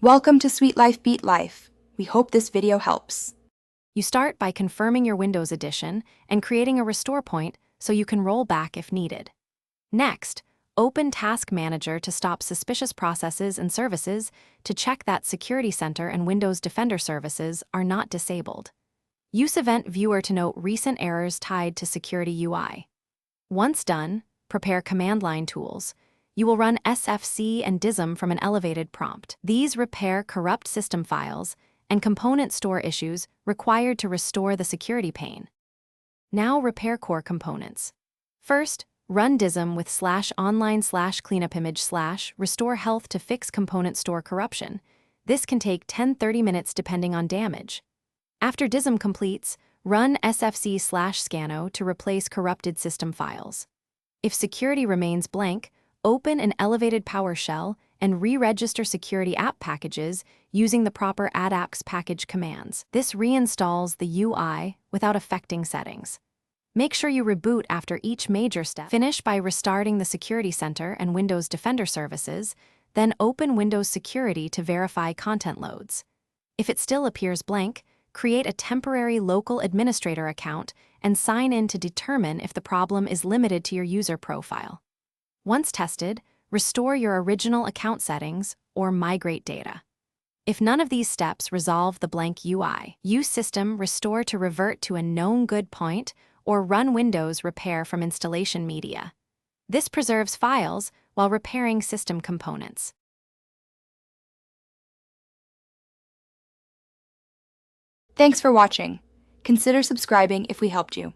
Welcome to Sweet Life Beat Life. We hope this video helps. You start by confirming your Windows edition and creating a restore point so you can roll back if needed. Next, open Task Manager to stop suspicious processes and services to check that Security Center and Windows Defender services are not disabled. Use Event Viewer to note recent errors tied to Security UI. Once done, prepare command line tools. You will run sfc and dism from an elevated prompt. These repair corrupt system files and component store issues required to restore the security pane. Now repair core components. First, run dism with /online/cleanupimage/restore health to fix component store corruption. This can take 10-30 minutes depending on damage. After dism completes, run sfc/scano to replace corrupted system files. If security remains blank, open an elevated PowerShell and re-register security app packages using the proper addapps package commands. This reinstalls the UI without affecting settings. Make sure you reboot after each major step. Finish by restarting the Security Center and Windows Defender services, then open Windows Security to verify content loads. If it still appears blank, create a temporary local administrator account and sign in to determine if the problem is limited to your user profile. Once tested, restore your original account settings or migrate data. If none of these steps resolve the blank UI, use System Restore to revert to a known good point or run Windows Repair from installation media. This preserves files while repairing system components. Thanks for watching. Consider subscribing if we helped you.